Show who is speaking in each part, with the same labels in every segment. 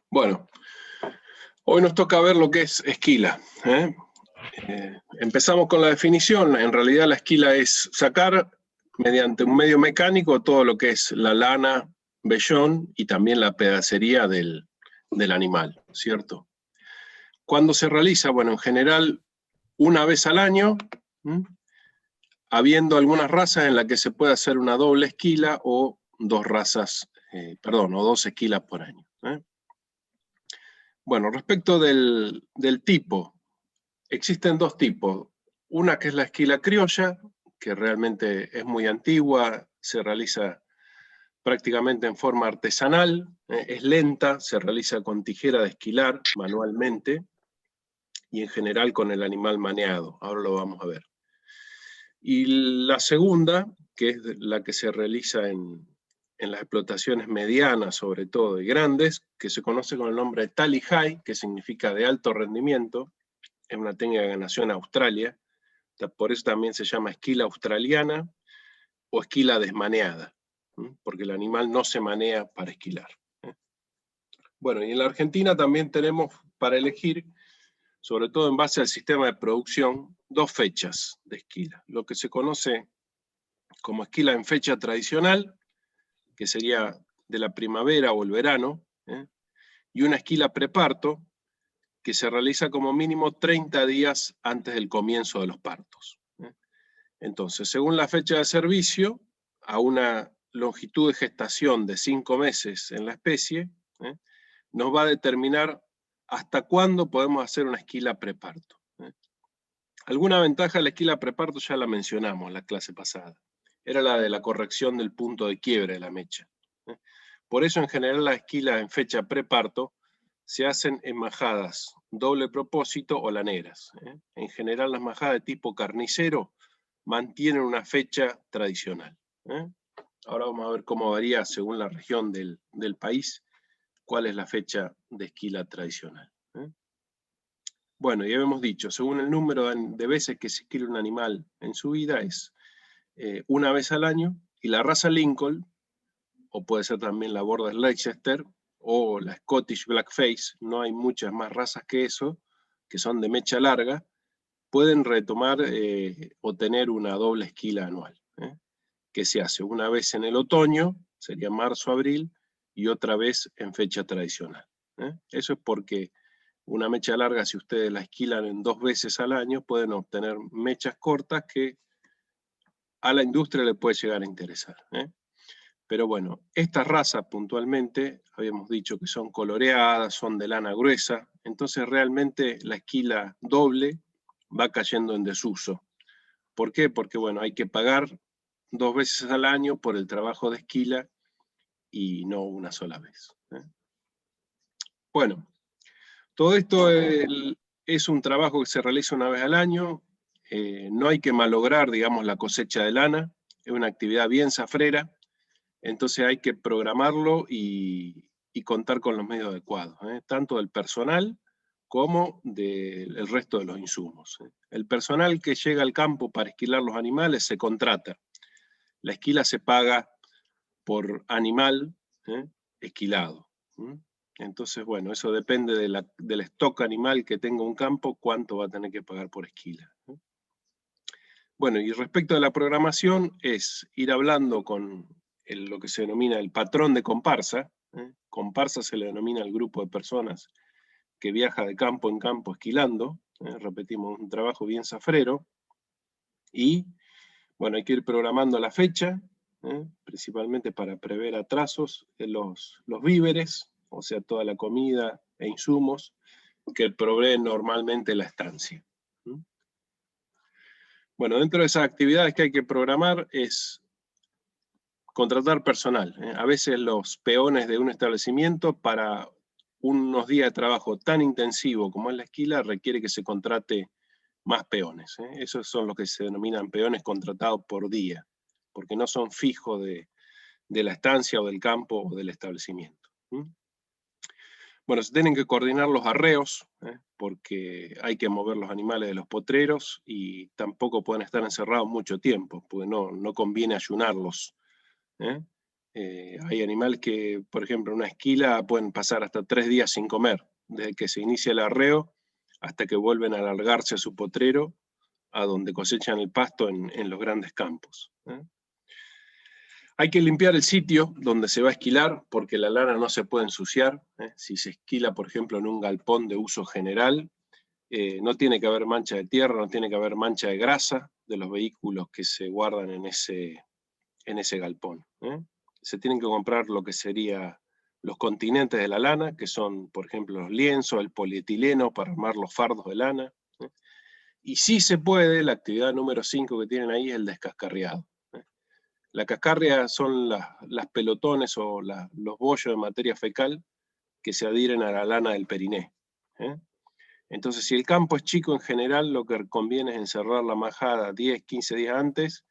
Speaker 1: Bueno, hoy nos toca ver lo que es esquila. Empezamos con la definición. En realidad la esquila es sacar mediante un medio mecánico todo lo que es la lana, vellón y también la pedacería del animal, ¿cierto? ¿Cuándo se realiza? Bueno, en general una vez al año, habiendo algunas razas en las que se puede hacer una doble esquila o dos esquilas por año. Bueno, respecto del tipo, existen dos tipos. Una que es la esquila criolla, que realmente es muy antigua, se realiza prácticamente en forma artesanal, es lenta, se realiza con tijera de esquilar manualmente y en general con el animal maneado. Ahora lo vamos a ver. Y la segunda, que es la que se realiza en las explotaciones medianas, sobre todo, y grandes, que se conoce con el nombre de Tally High, que significa de alto rendimiento, es una técnica que nació en Australia, por eso también se llama esquila australiana o esquila desmaneada, porque el animal no se manea para esquilar. Bueno, y en la Argentina también tenemos para elegir, sobre todo en base al sistema de producción, dos fechas de esquila. Lo que se conoce como esquila en fecha tradicional, que sería de la primavera o el verano, y una esquila preparto, que se realiza como mínimo 30 días antes del comienzo de los partos. Entonces, según la fecha de servicio, a una longitud de gestación de 5 meses en la especie, nos va a determinar hasta cuándo podemos hacer una esquila preparto. Alguna ventaja de la esquila preparto ya la mencionamos en la clase pasada. Era la de la corrección del punto de quiebre de la mecha. Por eso, en general, las esquilas en fecha preparto se hacen en majadas doble propósito o laneras. En general, las majadas de tipo carnicero mantienen una fecha tradicional. Ahora vamos a ver cómo varía según la región del país, cuál es la fecha de esquila tradicional. Bueno, ya hemos dicho, según el número de veces que se esquila un animal en su vida, es una vez al año, y la raza Lincoln, o puede ser también la Border Leicester, o la Scottish Blackface, no hay muchas más razas que eso, que son de mecha larga, pueden retomar o tener una doble esquila anual, que se hace una vez en el otoño, sería marzo-abril, y otra vez en fecha tradicional. Eso es porque una mecha larga, si ustedes la esquilan en 2 veces al año, pueden obtener mechas cortas que a la industria le puede llegar a interesar. Pero bueno, estas razas puntualmente, habíamos dicho que son coloreadas, son de lana gruesa, entonces realmente la esquila doble va cayendo en desuso. ¿Por qué? Porque bueno, hay que pagar 2 veces al año por el trabajo de esquila y no una sola vez. Bueno, todo esto es un trabajo que se realiza una vez al año, no hay que malograr, digamos, la cosecha de lana, es una actividad bien zafrera, entonces hay que programarlo y contar con los medios adecuados, tanto del personal como del resto de los insumos. El personal que llega al campo para esquilar los animales se contrata. La esquila se paga por animal esquilado. Entonces, bueno, eso depende del stock animal que tenga un campo, cuánto va a tener que pagar por esquila. Bueno, y respecto a la programación, es ir hablando con lo que se denomina el patrón de comparsa. Comparsa se le denomina al grupo de personas que viaja de campo en campo esquilando. Repetimos, un trabajo bien zafrero. Y, bueno, hay que ir programando la fecha, principalmente para prever atrasos en los víveres, o sea, toda la comida e insumos que provee normalmente la estancia. Bueno, dentro de esas actividades que hay que programar es contratar personal. A veces los peones de un establecimiento para unos días de trabajo tan intensivo como es la esquila requiere que se contrate más peones. Esos son los que se denominan peones contratados por día, porque no son fijos de la estancia o del campo o del establecimiento. Bueno, se tienen que coordinar los arreos, porque hay que mover los animales de los potreros y tampoco pueden estar encerrados mucho tiempo, porque no conviene ayunarlos. Hay animales que, por ejemplo, una esquila pueden pasar hasta 3 días sin comer, desde que se inicia el arreo hasta que vuelven a alargarse a su potrero, a donde cosechan el pasto en los grandes campos. Hay que limpiar el sitio donde se va a esquilar, porque la lana no se puede ensuciar. Si se esquila, por ejemplo, en un galpón de uso general, no tiene que haber mancha de tierra, no tiene que haber mancha de grasa de los vehículos que se guardan en ese galpón. Se tienen que comprar lo que serían los continentes de la lana, que son, por ejemplo, los lienzos, el polietileno para armar los fardos de lana. Y si se puede, la actividad número 5 que tienen ahí es el descascarriado. La cascarria son las pelotones o los bollos de materia fecal que se adhieren a la lana del periné. Entonces, si el campo es chico en general, lo que conviene es encerrar la majada 10, 15 días antes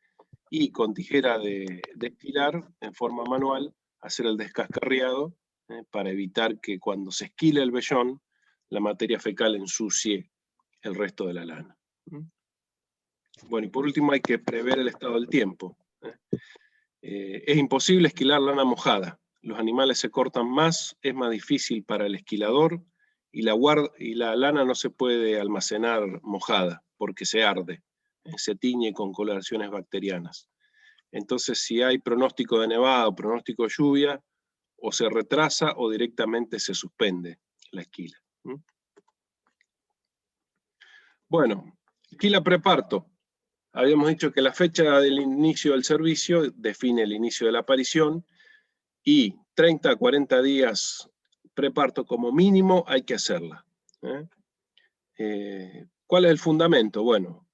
Speaker 1: y con tijera de esquilar, en forma manual, hacer el descascarriado para evitar que cuando se esquile el vellón, la materia fecal ensucie el resto de la lana. Bueno, y por último hay que prever el estado del tiempo. Es imposible esquilar lana mojada. Los animales se cortan más, es más difícil para el esquilador, y la lana no se puede almacenar mojada, porque se arde, se tiñe con coloraciones bacterianas. Entonces, si hay pronóstico de nevada o pronóstico de lluvia, o se retrasa o directamente se suspende la esquila. Bueno, esquila preparto. Habíamos dicho que la fecha del inicio del servicio define el inicio de la aparición, y 30 a 40 días preparto como mínimo hay que hacerla. ¿Cuál es el fundamento? Bueno,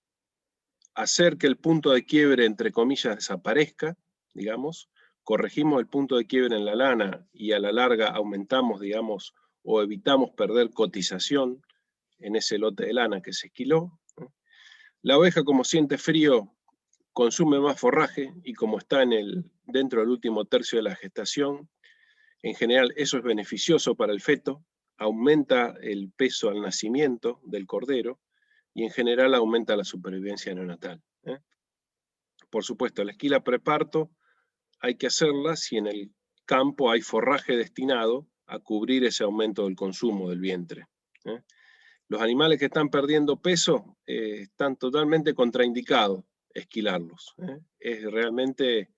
Speaker 1: hacer que el punto de quiebre, entre comillas, desaparezca, digamos, corregimos el punto de quiebre en la lana y a la larga aumentamos, digamos, o evitamos perder cotización en ese lote de lana que se esquiló. La oveja, como siente frío, consume más forraje, y como está dentro del último tercio de la gestación, en general eso es beneficioso para el feto, aumenta el peso al nacimiento del cordero, y en general aumenta la supervivencia neonatal. Por supuesto, la esquila preparto hay que hacerla si en el campo hay forraje destinado a cubrir ese aumento del consumo del vientre. Los animales que están perdiendo peso están totalmente contraindicados esquilarlos. Es realmente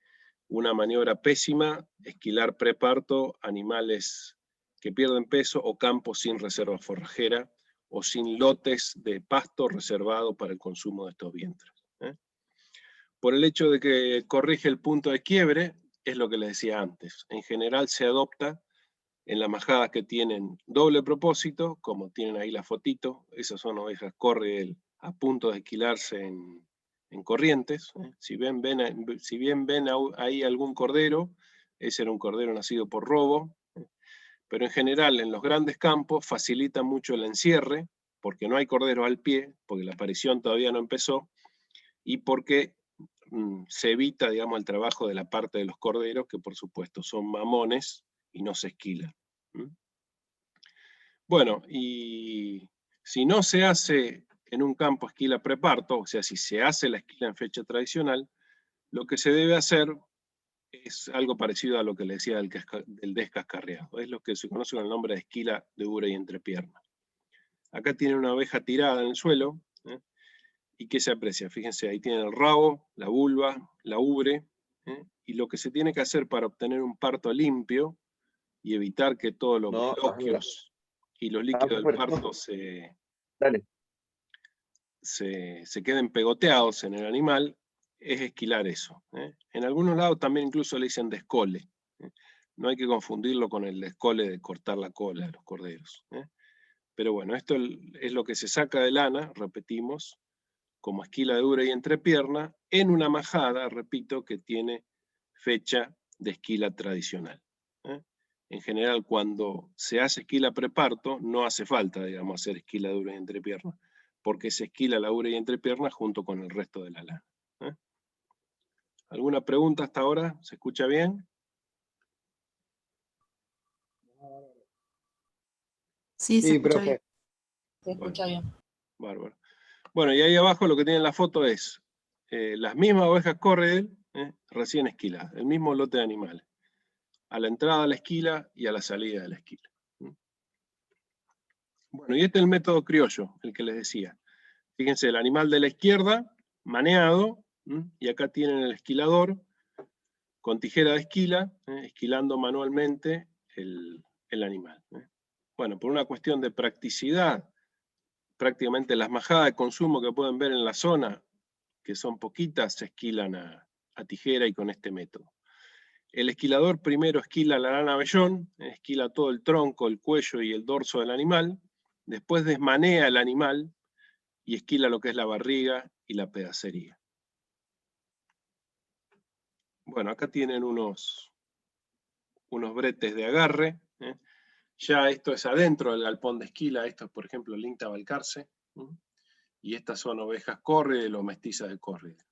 Speaker 1: una maniobra pésima esquilar preparto animales que pierden peso o campos sin reserva forrajera o sin lotes de pasto reservado para el consumo de estos vientres. Por el hecho de que corrige el punto de quiebre, es lo que les decía antes. En general se adopta en las majadas que tienen doble propósito, como tienen ahí la fotito. Esas son ovejas Corriel a punto de esquilarse en Corrientes. Si bien ven ahí algún cordero, ese era un cordero nacido por robo, pero en general en los grandes campos facilita mucho el encierre, porque no hay cordero al pie, porque la aparición todavía no empezó, y porque se evita, digamos, el trabajo de la parte de los corderos, que por supuesto son mamones y no se esquilan. Bueno, y si no se hace en un campo esquila preparto, o sea, si se hace la esquila en fecha tradicional, lo que se debe hacer es algo parecido a lo que le decía del descascarriado. Es lo que se conoce con el nombre de esquila de ubre y entrepierna. Acá tiene una oveja tirada en el suelo, y ¿qué se aprecia? Fíjense, ahí tiene el rabo, la vulva, la ubre, y lo que se tiene que hacer para obtener un parto limpio y evitar que todos los bloqueos y los líquidos del parto se queden pegoteados en el animal, es esquilar eso. En algunos lados también incluso le dicen descole. No hay que confundirlo con el descole de cortar la cola de los corderos. Pero bueno, esto es lo que se saca de lana, repetimos, como esquila de ubre y entrepierna, en una majada, repito, que tiene fecha de esquila tradicional. En general, cuando se hace esquila preparto, no hace falta, digamos, hacer esquila de ubre y entrepierna, porque se esquila la ubre y entrepierna junto con el resto de la lana. ¿Alguna pregunta hasta ahora? ¿Se escucha bien?
Speaker 2: Sí, se escucha bien.
Speaker 3: Se escucha bien.
Speaker 1: Bárbaro. Bueno, y ahí abajo lo que tiene en la foto es las mismas ovejas Corriel, recién esquiladas, el mismo lote de animales. a la entrada de la esquila y a la salida de la esquila. Bueno, y este es el método criollo, el que les decía. Fíjense, el animal de la izquierda, maneado, y acá tienen el esquilador con tijera de esquila, esquilando manualmente el animal. Bueno, por una cuestión de practicidad, prácticamente las majadas de consumo que pueden ver en la zona, que son poquitas, se esquilan a tijera y con este método. El esquilador primero esquila la lana vellón, esquila todo el tronco, el cuello y el dorso del animal, después desmanea el animal y esquila lo que es la barriga y la pedacería. Bueno, acá tienen unos bretes de agarre. Ya esto es adentro del galpón de esquila, esto es por ejemplo el INTA Balcarce, y estas son ovejas córridas o mestizas de córrida.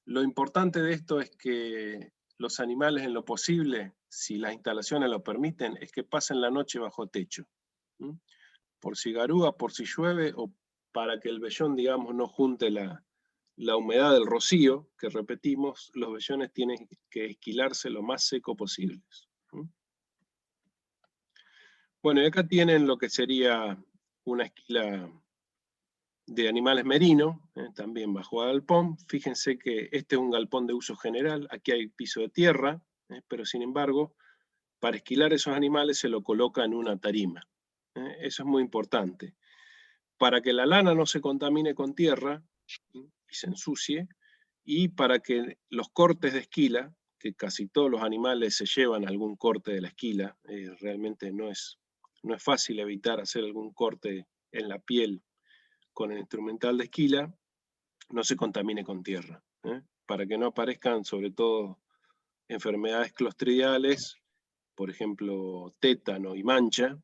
Speaker 1: Lo importante de esto es que los animales en lo posible, si las instalaciones lo permiten, es que pasen la noche bajo techo. Por si garúa, por si llueve, o para que el vellón, digamos, no junte la humedad del rocío, que repetimos, los vellones tienen que esquilarse lo más seco posible. Bueno, y acá tienen lo que sería una esquila de animales merinos, también bajo galpón. Fíjense que este es un galpón de uso general, aquí hay piso de tierra, pero sin embargo, para esquilar esos animales se lo coloca en una tarima. Eso es muy importante. Para que la lana no se contamine con tierra y se ensucie, y para que los cortes de esquila, que casi todos los animales se llevan algún corte de la esquila, realmente no es fácil evitar hacer algún corte en la piel con el instrumental de esquila, no se contamine con tierra, para que no aparezcan sobre todo enfermedades clostridiales, por ejemplo tétano y mancha,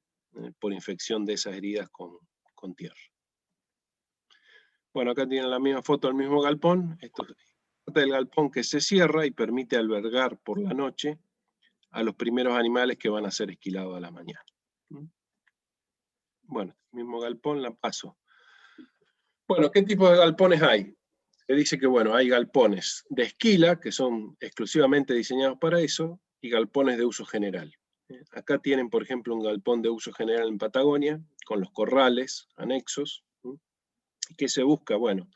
Speaker 1: por infección de esas heridas con tierra. Bueno, acá tienen la misma foto del mismo galpón. Esto es parte del galpón que se cierra y permite albergar por la noche a los primeros animales que van a ser esquilados a la mañana. Bueno, mismo galpón, la paso. Bueno, ¿qué tipo de galpones hay? Se dice que, bueno, hay galpones de esquila, que son exclusivamente diseñados para eso, y galpones de uso general. Acá tienen, por ejemplo, un galpón de uso general en Patagonia, con los corrales anexos. ¿Qué se busca? Bueno,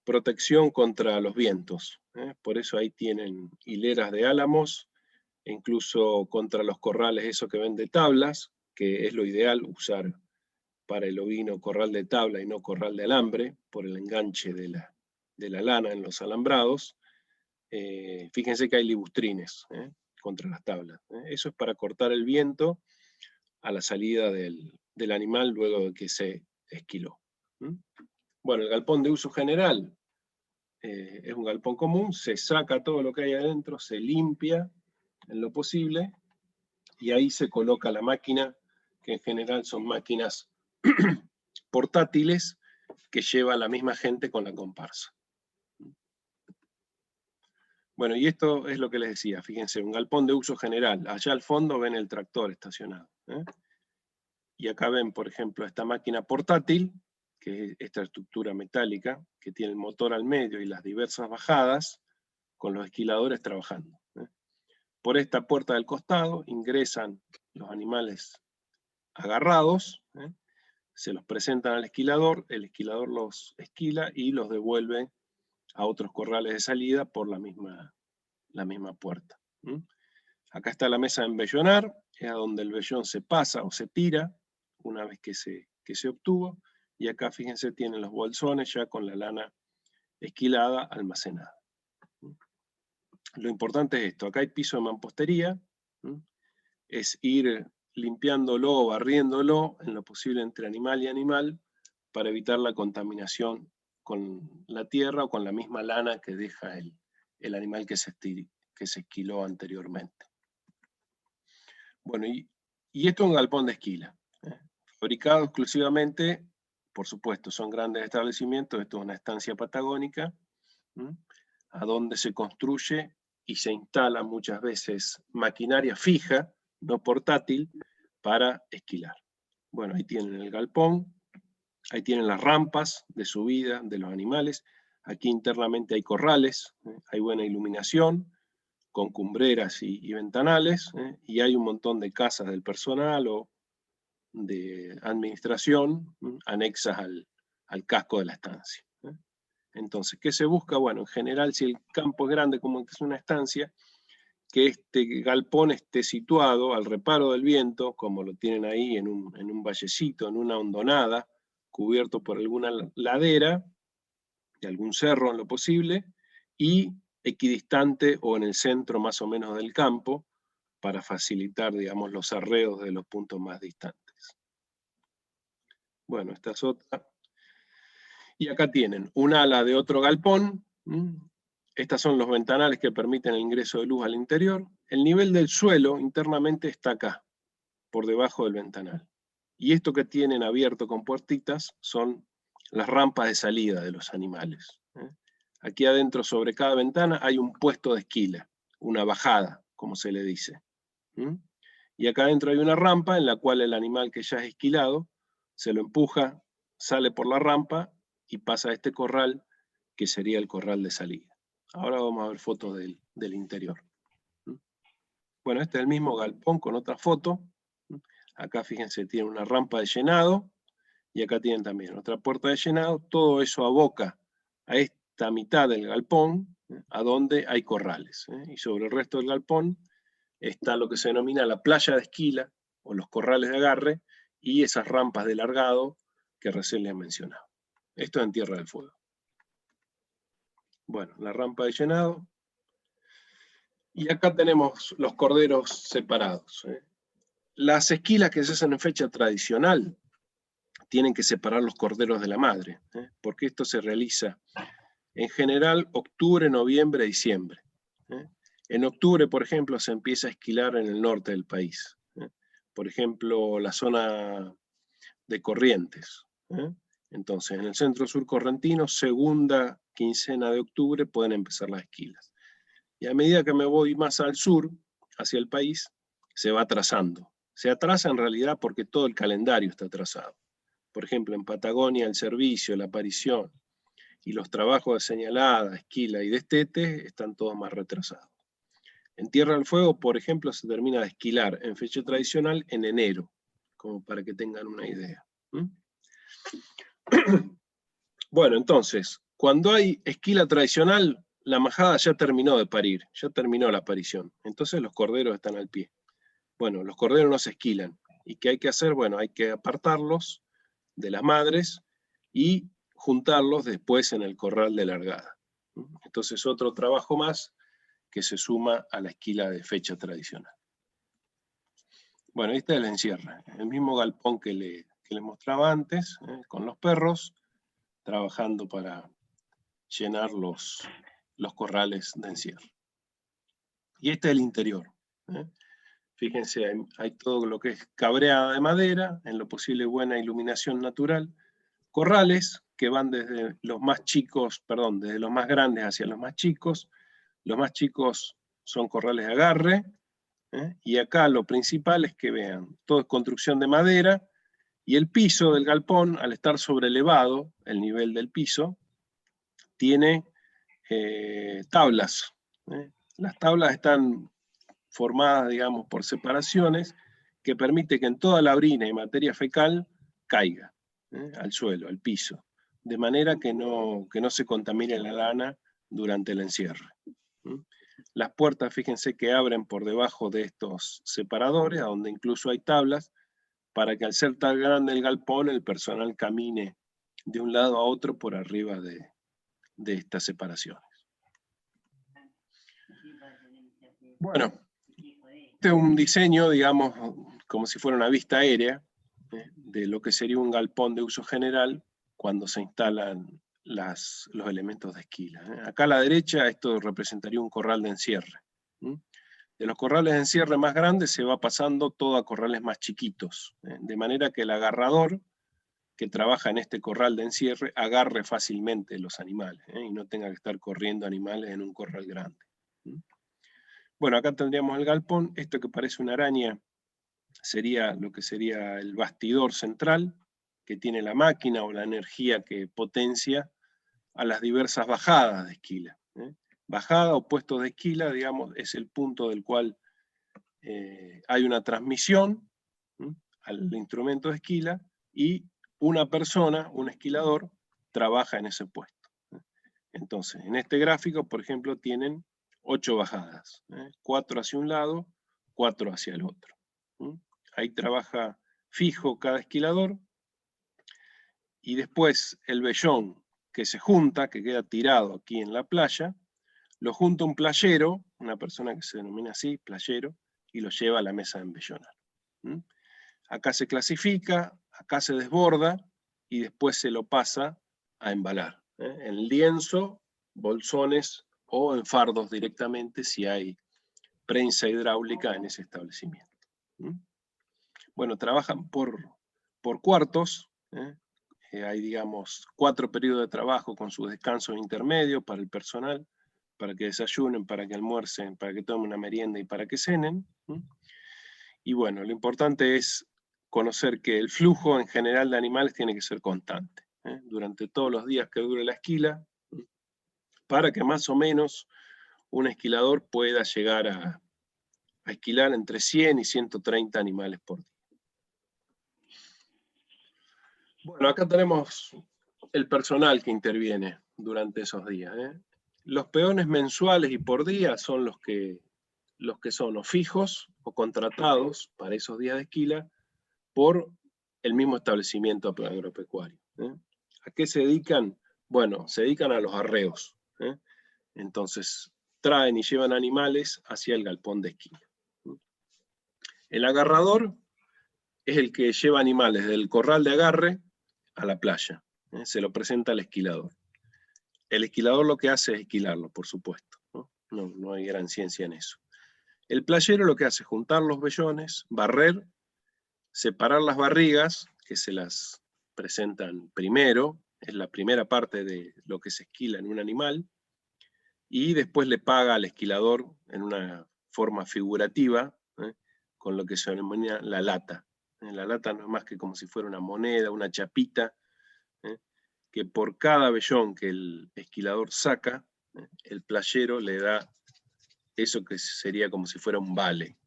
Speaker 1: protección contra los vientos. Por eso ahí tienen hileras de álamos, e incluso contra los corrales, eso que ven de tablas, que es lo ideal usar para el ovino corral de tabla y no corral de alambre, por el enganche de la lana en los alambrados. Fíjense que hay libustrines contra las tablas. Eso es para cortar el viento a la salida del animal luego de que se esquiló. Bueno, el galpón de uso general es un galpón común, se saca todo lo que hay adentro, se limpia en lo posible, y ahí se coloca la máquina, que en general son máquinas portátiles que lleva la misma gente con la comparsa. Bueno, y esto es lo que les decía, fíjense, un galpón de uso general. Allá al fondo ven el tractor estacionado. Y acá ven, por ejemplo, esta máquina portátil, que es esta estructura metálica, que tiene el motor al medio y las diversas bajadas, con los esquiladores trabajando. Por esta puerta del costado ingresan los animales agarrados, se los presentan al esquilador, el esquilador los esquila y los devuelve a otros corrales de salida por la misma puerta. Acá está la mesa de embellonar, es a donde el vellón se pasa o se tira una vez que se obtuvo, y acá fíjense tienen los bolsones ya con la lana esquilada almacenada. Lo importante es esto, acá hay piso de mampostería, es ir limpiándolo o barriéndolo en lo posible entre animal y animal para evitar la contaminación con la tierra o con la misma lana que deja el animal que se esquiló anteriormente. Bueno, y esto es un galpón de esquila, fabricado exclusivamente, por supuesto, son grandes establecimientos, esto es una estancia patagónica, a donde se construye y se instala muchas veces maquinaria fija, no portátil, para esquilar. Bueno, ahí tienen el galpón, ahí tienen las rampas de subida de los animales, aquí internamente hay corrales, hay buena iluminación, con cumbreras y ventanales, y hay un montón de casas del personal o de administración anexas al casco de la estancia. Entonces, ¿qué se busca? Bueno, en general, si el campo es grande como es una estancia, que este galpón esté situado al reparo del viento, como lo tienen ahí en un vallecito, en una hondonada, cubierto por alguna ladera, de algún cerro en lo posible, y equidistante o en el centro más o menos del campo, para facilitar, digamos, los arreos de los puntos más distantes. Bueno, esta es otra. Y acá tienen un ala de otro galpón. Estas son los ventanales que permiten el ingreso de luz al interior. El nivel del suelo internamente está acá, por debajo del ventanal. Y esto que tienen abierto con puertitas son las rampas de salida de los animales. Aquí adentro, sobre cada ventana, hay un puesto de esquila, una bajada, como se le dice. Y acá adentro hay una rampa en la cual el animal que ya es esquilado se lo empuja, sale por la rampa y pasa a este corral, que sería el corral de salida. Ahora vamos a ver fotos del interior. Bueno, este es el mismo galpón con otra foto. Acá fíjense, tiene una rampa de llenado, y acá tienen también otra puerta de llenado. Todo eso aboca a esta mitad del galpón, a donde hay corrales. Y sobre el resto del galpón está lo que se denomina la playa de esquila, o los corrales de agarre, y esas rampas de largado que recién les he mencionado. Esto es en Tierra del Fuego. Bueno, la rampa de llenado. Y acá tenemos los corderos separados. Las esquilas que se hacen en fecha tradicional tienen que separar los corderos de la madre, porque esto se realiza en general octubre, noviembre, diciembre. En octubre, por ejemplo, se empieza a esquilar en el norte del país. Por ejemplo, la zona de Corrientes. Entonces, en el centro-sur correntino, segunda quincena de octubre, pueden empezar las esquilas. Y a medida que me voy más al sur, hacia el país, se va atrasando. Se atrasa en realidad porque todo el calendario está atrasado. Por ejemplo, en Patagonia, el servicio, la aparición y los trabajos de señalada, esquila y destete están todos más retrasados. En Tierra del Fuego, por ejemplo, se termina de esquilar en fecha tradicional en enero, como para que tengan una idea. Bueno, entonces, cuando hay esquila tradicional, la majada ya terminó de parir, ya terminó la aparición. Entonces los corderos están al pie. Bueno, los corderos no se esquilan. ¿Y qué hay que hacer? Bueno, hay que apartarlos de las madres y juntarlos después en el corral de largada. Entonces otro trabajo más que se suma a la esquila de fecha tradicional. Bueno, este es el encierre, el mismo galpón que les mostraba antes, con los perros, trabajando para llenar los corrales de encierre. Y este es el interior. Fíjense, hay todo lo que es cabreada de madera, en lo posible buena iluminación natural, corrales que van desde los más chicos, perdón, desde los más grandes hacia los más chicos. Los más chicos son corrales de agarre, y acá lo principal es que vean, todo es construcción de madera, y el piso del galpón, al estar sobrelevado, el nivel del piso, tiene tablas. Las tablas están formadas, digamos, por separaciones, que permite que en toda la orina y materia fecal caiga al suelo, al piso, de manera que no se contamine la lana durante el encierre. Las puertas, fíjense que abren por debajo de estos separadores, a donde incluso hay tablas, para que al ser tan grande el galpón, el personal camine de un lado a otro por arriba de estas separaciones. Bueno, este es un diseño, digamos, como si fuera una vista aérea, de lo que sería un galpón de uso general cuando se instalan los elementos de esquila. Acá a la derecha esto representaría un corral de encierre. De los corrales de encierre más grandes se va pasando todo a corrales más chiquitos, de manera que el agarrador que trabaja en este corral de encierre agarre fácilmente los animales, y no tenga que estar corriendo animales en un corral grande. Bueno, acá tendríamos el galpón. Esto que parece una araña sería lo que sería el bastidor central, que tiene la máquina o la energía que potencia a las diversas bajadas de esquila. bajada o puestos de esquila, digamos, es el punto del cual hay una transmisión al instrumento de esquila, y una persona, un esquilador, trabaja en ese puesto. Entonces, en este gráfico, por ejemplo, tienen 8 bajadas, 4 hacia un lado, 4 hacia el otro. Ahí trabaja fijo cada esquilador, y después el vellón que se junta, que queda tirado aquí en la playa, lo junta un playero, una persona que se denomina así, playero, y lo lleva a la mesa de embellonar. Acá se clasifica, acá se desborda, y después se lo pasa a embalar, en lienzo, bolsones o en fardos directamente si hay prensa hidráulica en ese establecimiento. Bueno, trabajan por cuartos, hay, digamos, 4 periodos de trabajo con sus descansos intermedios para el personal, para que desayunen, para que almuercen, para que tomen una merienda y para que cenen. Y bueno, lo importante es conocer que el flujo en general de animales tiene que ser constante, durante todos los días que dure la esquila, para que más o menos un esquilador pueda llegar a esquilar entre 100 y 130 animales por día. Bueno, acá tenemos el personal que interviene durante esos días. Los peones mensuales y por día son los que son o fijos o contratados para esos días de esquila por el mismo establecimiento agropecuario. ¿A qué se dedican? Bueno, se dedican a los arreos. Entonces, traen y llevan animales hacia el galpón de esquila. El agarrador es el que lleva animales del corral de agarre a la playa. Se lo presenta al esquilador. El esquilador lo que hace es esquilarlo, por supuesto. No hay gran ciencia en eso. El playero lo que hace es juntar los vellones, barrer, separar las barrigas, que se las presentan primero, es la primera parte de lo que se esquila en un animal, y después le paga al esquilador en una forma figurativa, con lo que se denomina la lata. La lata no es más que como si fuera una moneda, una chapita, que por cada vellón que el esquilador saca, el playero le da eso que sería como si fuera un vale,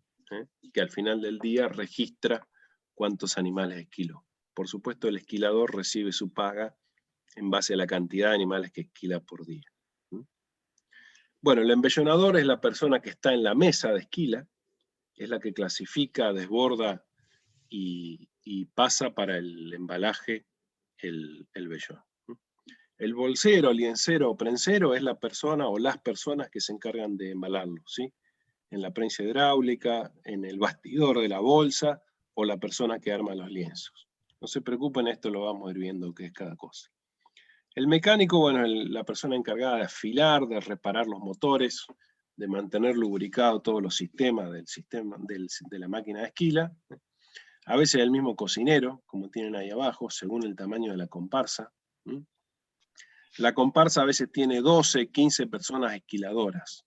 Speaker 1: que al final del día registra cuántos animales esquiló. Por supuesto, el esquilador recibe su paga en base a la cantidad de animales que esquila por día. Bueno, el embellonador es la persona que está en la mesa de esquila, es la que clasifica, desborda y pasa para el embalaje el vellón. El bolsero, liencero o prensero es la persona o las personas que se encargan de embalarlo, ¿sí? En la prensa hidráulica, en el bastidor de la bolsa, o la persona que arma los lienzos. No se preocupen, esto lo vamos a ir viendo qué es cada cosa. El mecánico, bueno, la persona encargada de afilar, de reparar los motores, de mantener lubricado todos los sistemas de la máquina de esquila. A veces el mismo cocinero, como tienen ahí abajo, según el tamaño de la comparsa. La comparsa a veces tiene 12, 15 personas esquiladoras.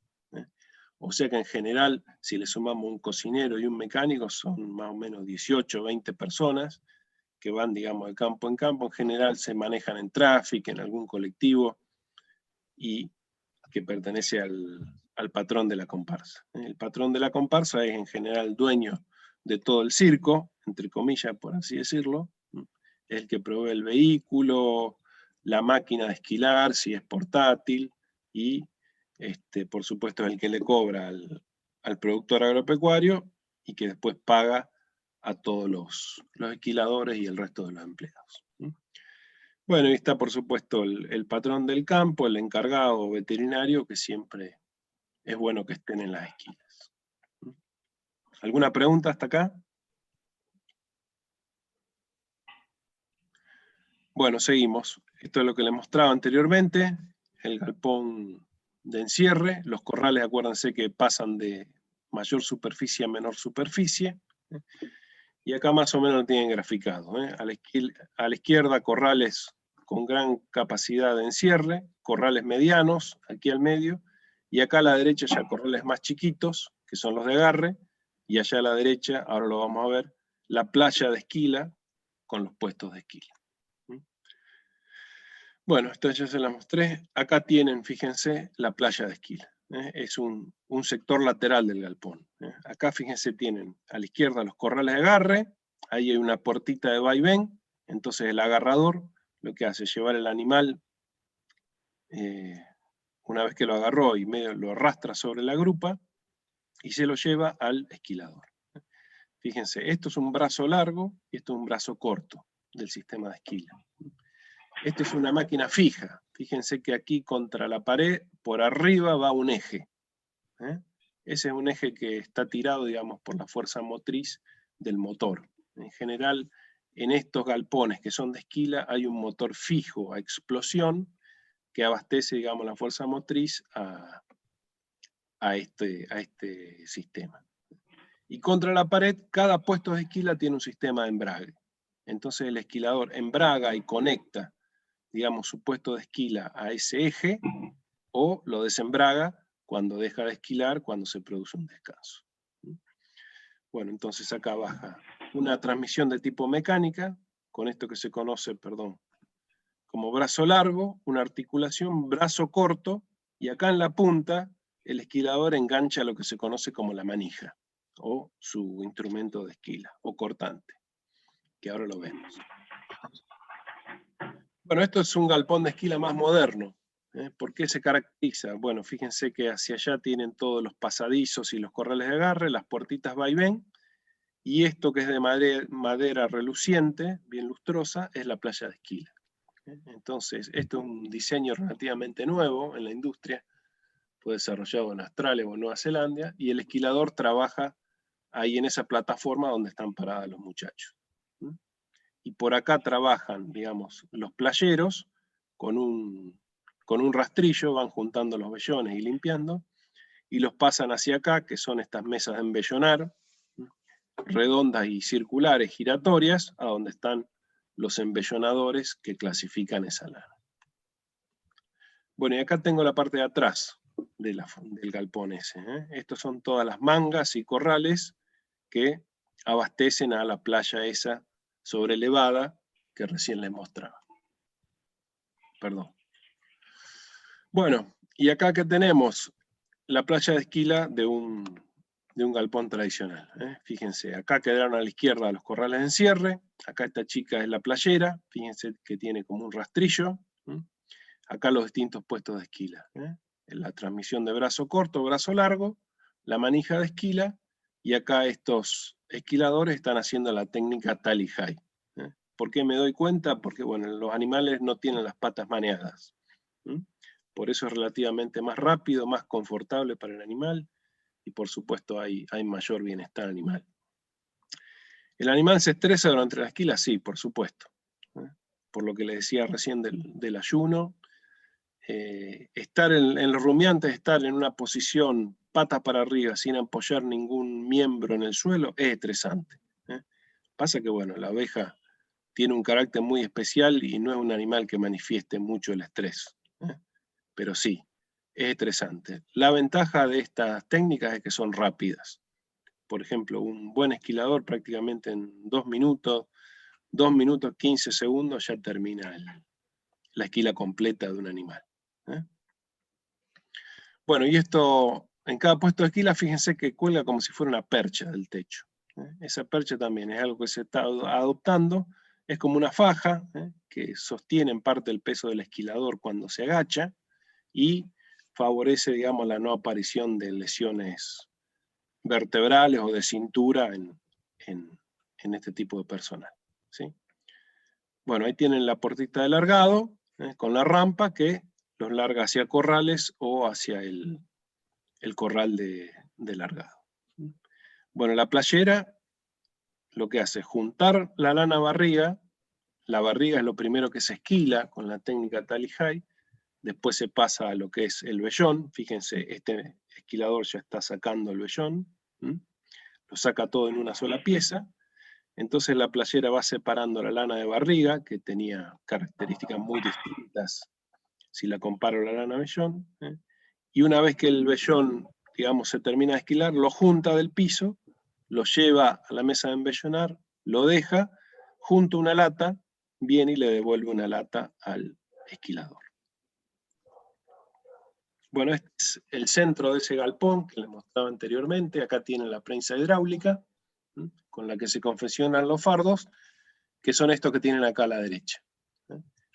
Speaker 1: O sea que en general, si le sumamos un cocinero y un mecánico, son más o menos 18, 20 personas que van, digamos, de campo en campo. En general se manejan en tráfico, en algún colectivo, y que pertenece al patrón de la comparsa. El patrón de la comparsa es en general dueño de todo el circo, entre comillas, por así decirlo. Es el que provee el vehículo, la máquina de esquilar, si es portátil, y por supuesto es el que le cobra al productor agropecuario y que después paga a todos los esquiladores y el resto de los empleados. Bueno, y está por supuesto el patrón del campo, el encargado veterinario, que siempre es bueno que estén en las esquilas. ¿Alguna pregunta hasta acá? Bueno, seguimos. Esto es lo que les mostraba anteriormente, el galpón de encierre. Los corrales, acuérdense que pasan de mayor superficie a menor superficie. Y acá más o menos lo tienen graficado. A la izquierda, corrales con gran capacidad de encierre, corrales medianos, aquí al medio, y acá a la derecha ya corrales más chiquitos, que son los de agarre, y allá a la derecha, ahora lo vamos a ver, la playa de esquila con los puestos de esquila. Bueno, esto ya se la mostré. Acá tienen, fíjense, la playa de Esquila. Es un sector lateral del galpón. Acá, fíjense, tienen a la izquierda los corrales de agarre, ahí hay una puertita de vaivén, entonces el agarrador lo que hace es llevar el animal, una vez que lo agarró y medio lo arrastra sobre la grupa, y se lo lleva al esquilador. Fíjense, esto es un brazo largo y esto es un brazo corto del sistema de esquila. Esto es una máquina fija. Fíjense que aquí contra la pared, por arriba va un eje. Ese es un eje que está tirado, digamos, por la fuerza motriz del motor. En general, en estos galpones que son de esquila, hay un motor fijo a explosión que abastece, digamos, la fuerza motriz a este sistema. Y contra la pared, cada puesto de esquila tiene un sistema de embrague. Entonces el esquilador embraga y conecta, digamos, su puesto de esquila a ese eje, o lo desembraga cuando deja de esquilar, cuando se produce un descanso. Bueno, entonces acá baja una transmisión de tipo mecánica, con esto que se conoce, como brazo largo, una articulación, brazo corto, y acá en la punta el esquilador engancha lo que se conoce como la manija, o su instrumento de esquila, o cortante, que ahora lo vemos. Bueno, esto es un galpón de esquila más moderno. ¿Por qué se caracteriza? Bueno, fíjense que hacia allá tienen todos los pasadizos y los corrales de agarre, las puertitas vaivén, y esto que es de madera reluciente, bien lustrosa, es la playa de esquila. Entonces, esto es un diseño relativamente nuevo en la industria, fue desarrollado en Australia o en Nueva Zelanda, y el esquilador trabaja ahí en esa plataforma donde están parados los muchachos. Y por acá trabajan, digamos, los playeros con un rastrillo, van juntando los vellones y limpiando, y los pasan hacia acá, que son estas mesas de embellonar, redondas y circulares, giratorias, a donde están los embellonadores que clasifican esa lana. Bueno, y acá tengo la parte de atrás del galpón ese. Estos son todas las mangas y corrales que abastecen a la playa esa sobrelevada que recién les mostraba. Perdón. Bueno, y acá que tenemos la playa de esquila de un galpón tradicional. Fíjense, acá quedaron a la izquierda los corrales de encierre, acá esta chica es la playera, fíjense que tiene como un rastrillo, acá los distintos puestos de esquila. La transmisión de brazo corto, brazo largo, la manija de esquila, y acá estos esquiladores están haciendo la técnica tally high. ¿Por qué me doy cuenta? Porque bueno, los animales no tienen las patas maneadas. Por eso es relativamente más rápido, más confortable para el animal, y por supuesto hay mayor bienestar animal. ¿El animal se estresa durante la esquila? Sí, por supuesto. Por lo que le decía recién del ayuno, estar en los rumiantes, estar en una posición patas para arriba sin apoyar ningún miembro en el suelo, es estresante. Pasa que bueno, la abeja tiene un carácter muy especial y no es un animal que manifieste mucho el estrés. Pero sí, es estresante. La ventaja de estas técnicas es que son rápidas. Por ejemplo, un buen esquilador prácticamente en 2 minutos, 15 segundos ya termina la esquila completa de un animal. Bueno, y esto, en cada puesto de esquila, fíjense que cuelga como si fuera una percha del techo. Esa percha también es algo que se está adoptando, es como una faja que sostiene en parte el peso del esquilador cuando se agacha y favorece, digamos, la no aparición de lesiones vertebrales o de cintura en este tipo de personal. ¿Sí? Bueno, ahí tienen la puertita de largado, con la rampa que los larga hacia corrales o hacia el corral de largado. Bueno, la playera lo que hace es juntar la lana barriga, la barriga es lo primero que se esquila con la técnica tally high, después se pasa a lo que es el vellón, fíjense, este esquilador ya está sacando el vellón, lo saca todo en una sola pieza, entonces la playera va separando la lana de barriga, que tenía características muy distintas si la comparo a la lana vellón, y una vez que el vellón, digamos, se termina de esquilar, lo junta del piso, lo lleva a la mesa de embellonar, lo deja, junta una lata, viene y le devuelve una lata al esquilador. Bueno, este es el centro de ese galpón que les mostraba anteriormente. Acá tienen la prensa hidráulica, con la que se confeccionan los fardos, que son estos que tienen acá a la derecha.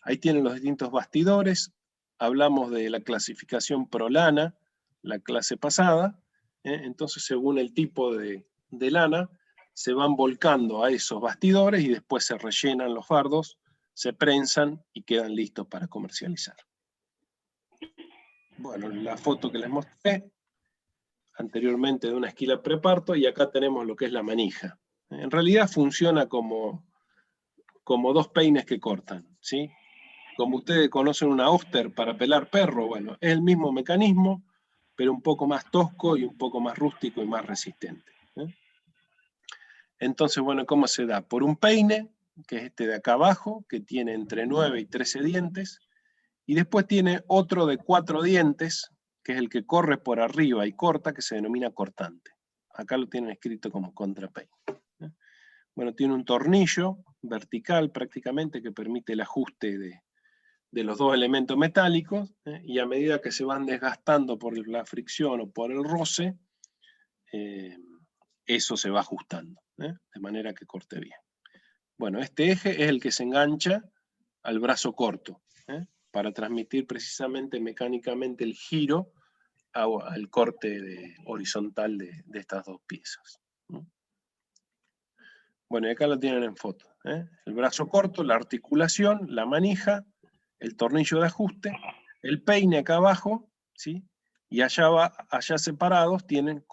Speaker 1: Ahí tienen los distintos bastidores. Hablamos de la clasificación ProLana, la clase pasada. Entonces, según el tipo de lana, se van volcando a esos bastidores y después se rellenan los fardos, se prensan y quedan listos para comercializar. Bueno, la foto que les mostré anteriormente de una esquila preparto, y acá tenemos lo que es la manija. En realidad funciona como dos peines que cortan, ¿sí? Como ustedes conocen una Oster para pelar perro, bueno, es el mismo mecanismo, pero un poco más tosco y un poco más rústico y más resistente. Entonces, bueno, ¿cómo se da? Por un peine, que es este de acá abajo, que tiene entre 9 y 13 dientes, y después tiene otro de 4 dientes, que es el que corre por arriba y corta, que se denomina cortante. Acá lo tienen escrito como contrapeine. Bueno, tiene un tornillo vertical prácticamente que permite el ajuste de los dos elementos metálicos, y a medida que se van desgastando por la fricción o por el roce, eso se va ajustando, de manera que corte bien. Bueno, este eje es el que se engancha al brazo corto, para transmitir precisamente mecánicamente el giro al corte horizontal de estas dos piezas. Bueno, y acá lo tienen en foto. El brazo corto, la articulación, la manija, el tornillo de ajuste, el peine acá abajo, ¿sí? Y allá separados tienen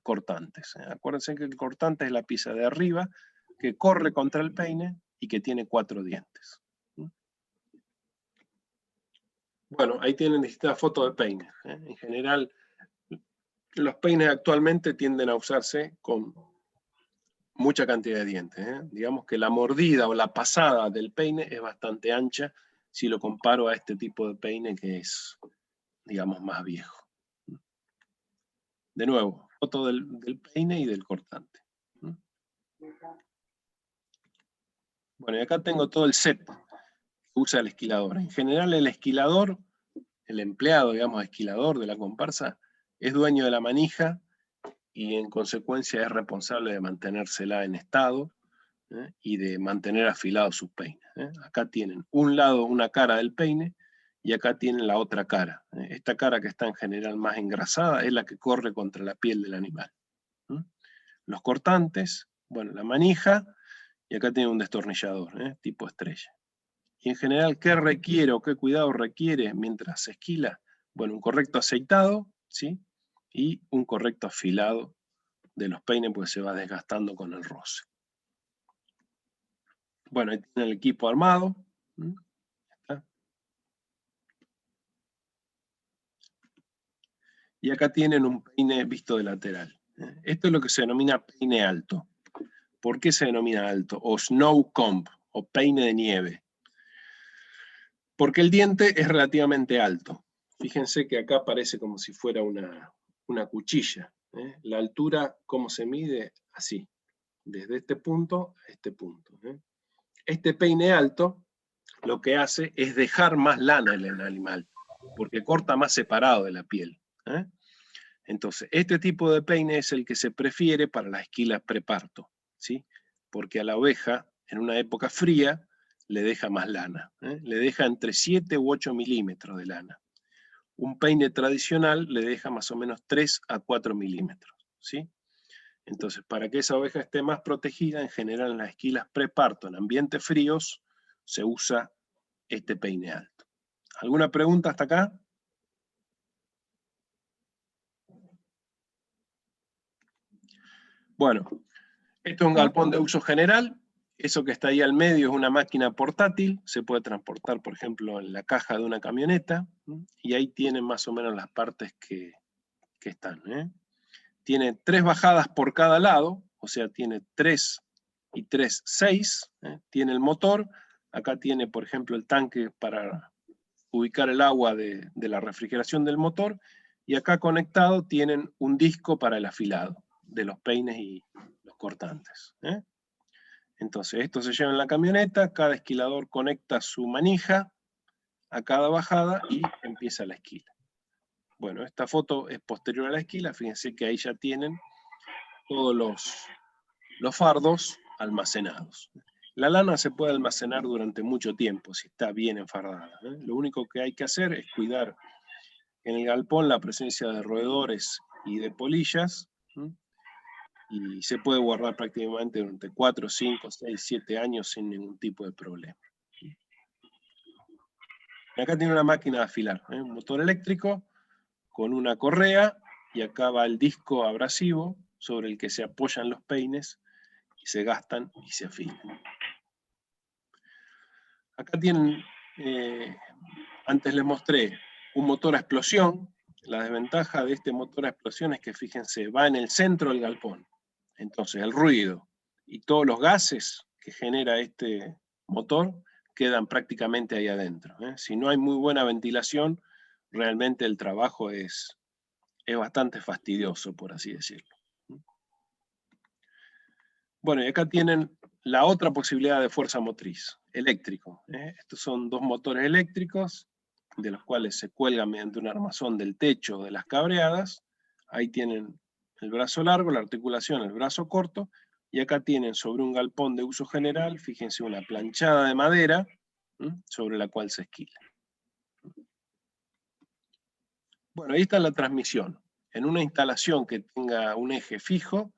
Speaker 1: cortantes. Acuérdense que el cortante es la pieza de arriba que corre contra el peine y que tiene 4 dientes. Bueno, ahí tienen distintas fotos de peines. En general, los peines actualmente tienden a usarse con mucha cantidad de dientes. Digamos que la mordida o la pasada del peine es bastante ancha si lo comparo a este tipo de peine que es, digamos, más viejo. De nuevo, foto del peine y del cortante. Bueno, y acá tengo todo el set que usa el esquilador. En general el esquilador, el empleado, digamos, esquilador de la comparsa, es dueño de la manija y en consecuencia es responsable de mantenérsela en estado, y de mantener afilados sus peines. Acá tienen un lado, una cara del peine, y acá tienen la otra cara. Esta cara, que está en general más engrasada, es la que corre contra la piel del animal. Los cortantes, bueno, la manija, y acá tiene un destornillador, tipo estrella. Y en general, ¿qué requiere o qué cuidado requiere mientras se esquila? Bueno, un correcto aceitado, ¿sí? Y un correcto afilado de los peines, porque se va desgastando con el roce. Bueno, ahí tienen el equipo armado. Y acá tienen un peine visto de lateral. Esto es lo que se denomina peine alto. ¿Por qué se denomina alto? O snow comb, o peine de nieve. Porque el diente es relativamente alto. Fíjense que acá parece como si fuera una cuchilla. La altura, ¿cómo se mide? Así, desde este punto a este punto. Este peine alto lo que hace es dejar más lana en el animal, porque corta más separado de la piel. Entonces, este tipo de peine es el que se prefiere para las esquilas preparto, ¿sí? Porque a la oveja, en una época fría, le deja más lana. Le deja entre 7 u 8 milímetros de lana. Un peine tradicional le deja más o menos 3 a 4 milímetros, ¿sí? Entonces, para que esa oveja esté más protegida, en general en las esquilas preparto, en ambientes fríos, se usa este peine alto. ¿Alguna pregunta hasta acá? Bueno, esto es un galpón de uso general. Eso que está ahí al medio es una máquina portátil. Se puede transportar, por ejemplo, en la caja de una camioneta. Y ahí tienen más o menos las partes que están. Tiene 3 bajadas por cada lado, o sea, tiene 3 y 3, 6. Tiene el motor. Acá tiene, por ejemplo, el tanque para ubicar el agua de la refrigeración del motor. Y acá conectado tienen un disco para el afilado de los peines y los cortantes. Entonces, esto se lleva en la camioneta, cada esquilador conecta su manija a cada bajada y empieza la esquila. Bueno, esta foto es posterior a la esquila, fíjense que ahí ya tienen todos los fardos almacenados. La lana se puede almacenar durante mucho tiempo si está bien enfardada, ¿eh? Lo único que hay que hacer es cuidar en el galpón la presencia de roedores y de polillas, ¿eh? Y se puede guardar prácticamente durante 4, 5, 6, 7 años sin ningún tipo de problema. Y acá tiene una máquina de afilar, ¿eh? Un motor eléctrico con una correa, y acá va el disco abrasivo sobre el que se apoyan los peines y se gastan y se afilan. Acá tienen, antes les mostré un motor a explosión. La desventaja de este motor a explosión es que, fíjense, va en el centro del galpón. Entonces el ruido y todos los gases que genera este motor quedan prácticamente ahí adentro, ¿eh? Si no hay muy buena ventilación, realmente el trabajo es bastante fastidioso, por así decirlo. Bueno, y acá tienen la otra posibilidad de fuerza motriz, eléctrico, ¿eh? Estos son dos motores eléctricos, de los cuales se cuelgan mediante un armazón del techo de las cabreadas. Ahí tienen el brazo largo, la articulación, el brazo corto, y acá tienen sobre un galpón de uso general, fíjense, una planchada de madera, sobre la cual se esquila. Bueno, ahí está la transmisión. En una instalación que tenga un eje fijo,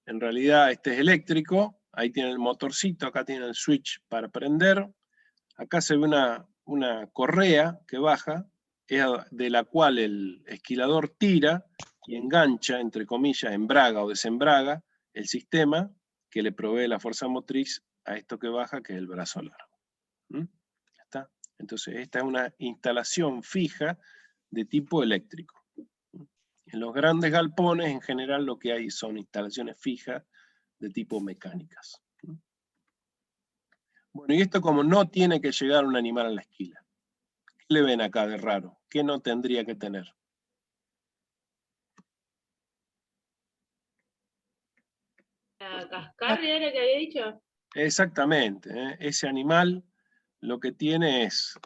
Speaker 1: en realidad este es eléctrico, ahí tiene el motorcito, acá tiene el switch para prender, acá se ve una correa que baja, de la cual el esquilador tira y engancha, entre comillas, embraga o desembraga el sistema que le provee la fuerza motriz a esto que baja, que es el brazo largo. ¿Está? Entonces esta es una instalación fija de tipo eléctrico. En los grandes galpones, en general, lo que hay son instalaciones fijas de tipo mecánicas. Bueno, y esto como no tiene que llegar un animal a la esquila. ¿Qué le ven acá de raro? ¿Qué no tendría que tener?
Speaker 3: ¿La cascarria era que había dicho?
Speaker 1: Exactamente, ¿eh? Ese animal lo que tiene es